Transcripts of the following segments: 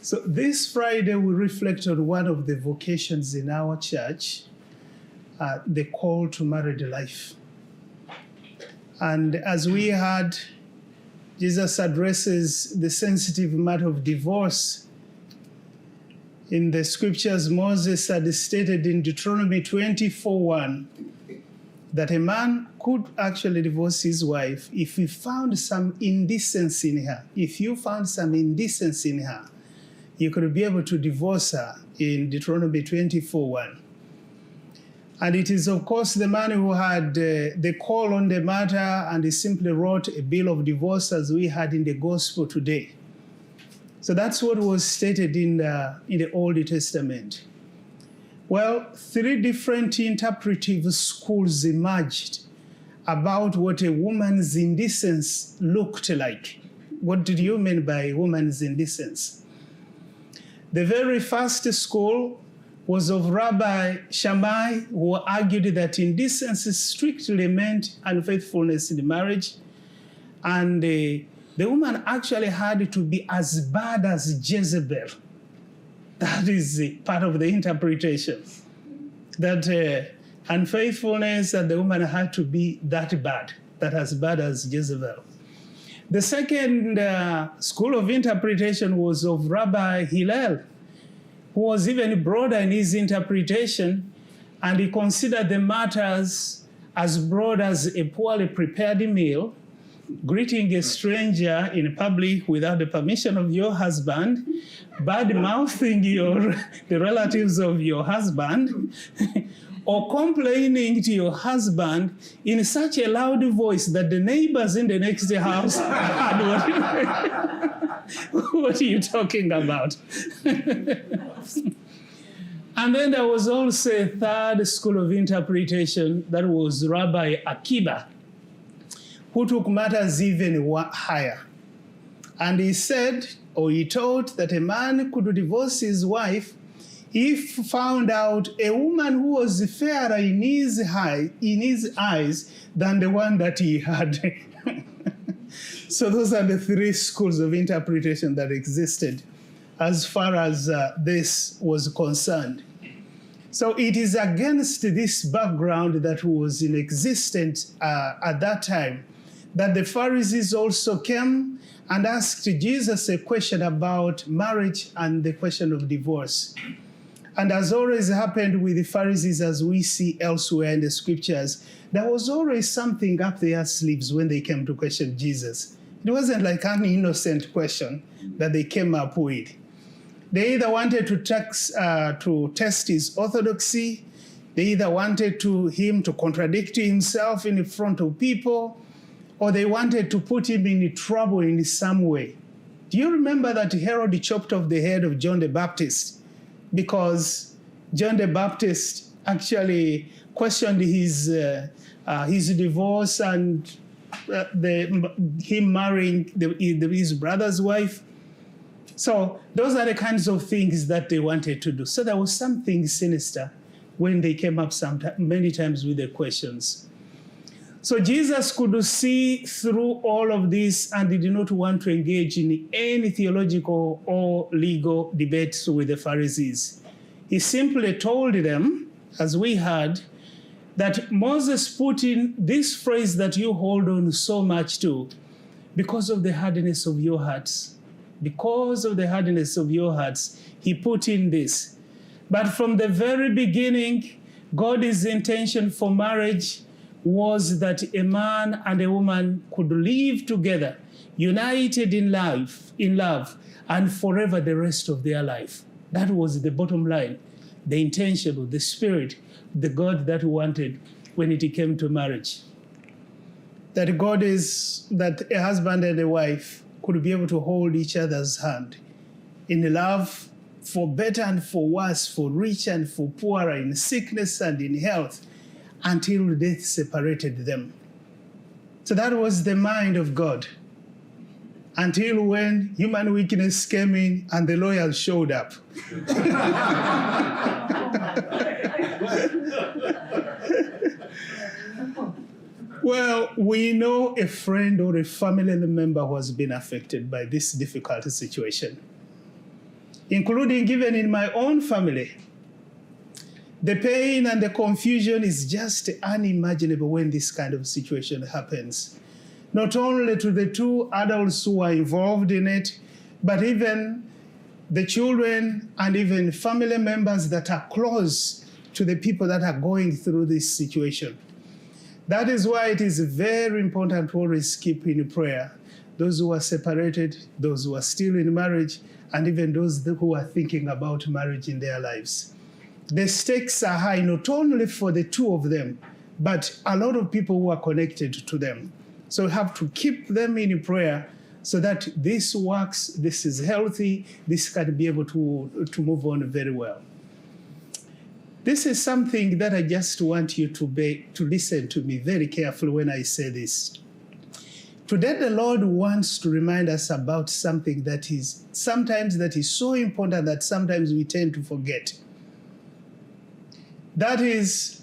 So this Friday, we reflect on one of the vocations in our church, the call to married life. And as we heard, Jesus addresses the sensitive matter of divorce. In the scriptures, Moses had stated in Deuteronomy 24:1 that a man could actually divorce his wife if he found some indecency in her. If you found some indecency in her, you could be able to divorce her in Deuteronomy 24:1. And it is, of course, the man who had the call on the matter, and he simply wrote a bill of divorce as we had in the gospel today. So that's what was stated in the Old Testament. Well, 3 different interpretive schools emerged about what a woman's indecence looked like. What did you mean by woman's indecence? The very first school was of Rabbi Shammai, who argued that indecency strictly meant unfaithfulness in marriage, and the woman actually had to be as bad as Jezebel. That is part of the interpretation, that unfaithfulness and the woman had to be that bad, that as bad as Jezebel. The second school of interpretation was of Rabbi Hillel, who was even broader in his interpretation, and he considered the matters as broad as a poorly prepared meal, greeting a stranger in public without the permission of your husband, bad-mouthing the relatives of your husband, or complaining to your husband in such a loud voice that the neighbors in the next house had what are you talking about? And then there was also a third school of interpretation that was Rabbi Akiba, who took matters even higher. And he said, or he taught, that a man could divorce his wife if found out a woman who was fairer in his eyes than the one that he had. So those are the 3 schools of interpretation that existed as far as this was concerned. So it is against this background that was in existence at that time that the Pharisees also came and asked Jesus a question about marriage and the question of divorce. And as always happened with the Pharisees, as we see elsewhere in the scriptures, there was always something up their sleeves when they came to question Jesus. It wasn't like an innocent question that they came up with. They either wanted to test his orthodoxy, they either wanted him to contradict himself in front of people, or they wanted to put him in trouble in some way. Do you remember that Herod chopped off the head of John the Baptist because John the Baptist actually questioned his divorce and him marrying his brother's wife? So those are the kinds of things that they wanted to do. So there was something sinister when they came up many times with the questions. So Jesus could see through all of this, and he did not want to engage in any theological or legal debates with the Pharisees. He simply told them, as we heard, that Moses put in this phrase that you hold on so much to, because of the hardness of your hearts. Because of the hardness of your hearts, he put in this. But from the very beginning, God's intention for marriage was that a man and a woman could live together, united in love, and forever the rest of their life. That was the bottom line, the intention of the Spirit, the God that wanted when it came to marriage. That a husband and a wife could be able to hold each other's hand in love, for better and for worse, for rich and for poorer, in sickness and in health, until death separated them. So that was the mind of God. Until when human weakness came in and the lawyers showed up. Well, we know a friend or a family member who has been affected by this difficult situation. including even in my own family. The pain and the confusion is just unimaginable when this kind of situation happens. Not only to the two adults who are involved in it, but even the children and even family members that are close to the people that are going through this situation. That is why it is very important to always keep in prayer those who are separated, those who are still in marriage, and even those who are thinking about marriage in their lives. The stakes are high, not only for the two of them, but a lot of people who are connected to them. So we have to keep them in prayer so that this works, this is healthy, this can be able to move on very well. This is something that I just want you to listen to me very carefully when I say this. Today, the Lord wants to remind us about something that is so important that sometimes we tend to forget. That is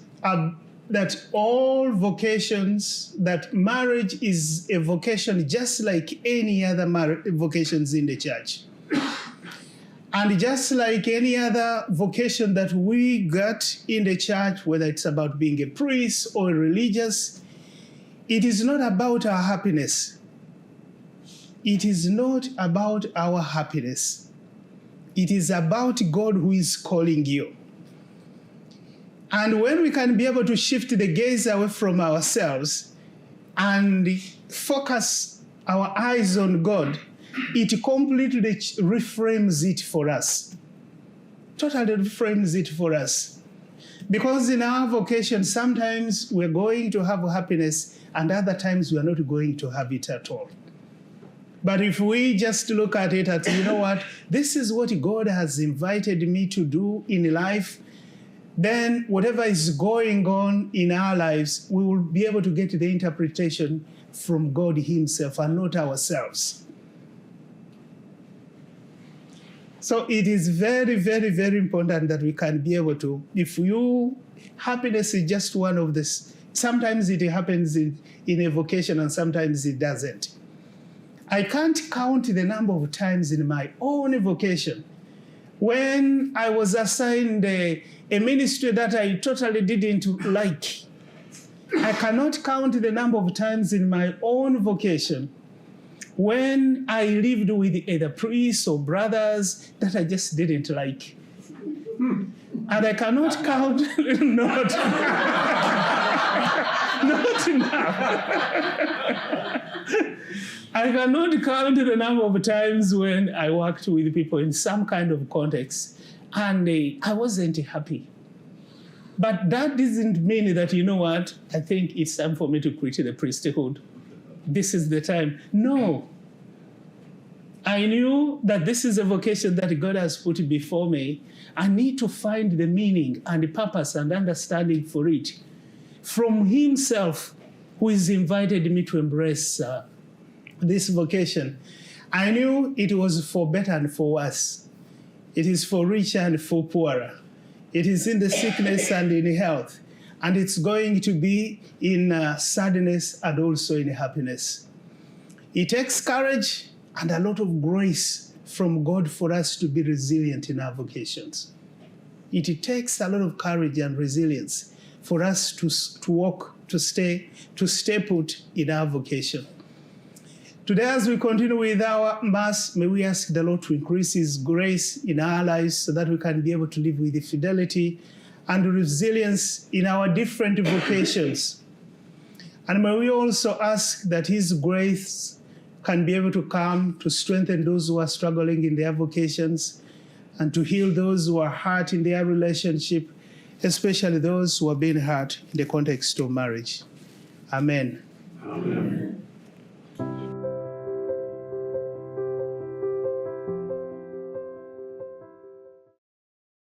that all vocations, that marriage is a vocation just like any other vocations in the church. And just like any other vocation that we got in the church, whether it's about being a priest or a religious, it is not about our happiness. It is not about our happiness. It is about God who is calling you. And when we can be able to shift the gaze away from ourselves and focus our eyes on God, it completely reframes it for us. Totally reframes it for us. Because in our vocation, sometimes we're going to have happiness and other times we are not going to have it at all. But if we just look at it as, you know what, this is what God has invited me to do in life, then whatever is going on in our lives, we will be able to get the interpretation from God himself and not ourselves. So it is very, very, very important that we can be able to, happiness is just one of this. Sometimes it happens in a vocation and sometimes it doesn't. I can't count the number of times in my own vocation when I was assigned a ministry that I totally didn't like. I cannot count the number of times in my own vocation when I lived with either priests or brothers that I just didn't like. And I cannot count, not enough. I cannot count the number of times when I worked with people in some kind of context and I wasn't happy. But that doesn't mean that, you know what, I think it's time for me to quit the priesthood. This is the time. No. I knew that this is a vocation that God has put before me. I need to find the meaning and the purpose and understanding for it from himself, who has invited me to embrace this vocation. I knew it was for better and for worse. It is for richer and for poorer. It is in the sickness and in health. And it's going to be in sadness and also in happiness. It takes courage and a lot of grace from God for us to be resilient in our vocations. It takes a lot of courage and resilience for us to walk, to stay put in our vocation. Today, as we continue with our Mass, may we ask the Lord to increase his grace in our lives so that we can be able to live with fidelity and resilience in our different vocations. And may we also ask that his grace can be able to come to strengthen those who are struggling in their vocations and to heal those who are hurt in their relationship, especially those who are being hurt in the context of marriage. Amen. Amen.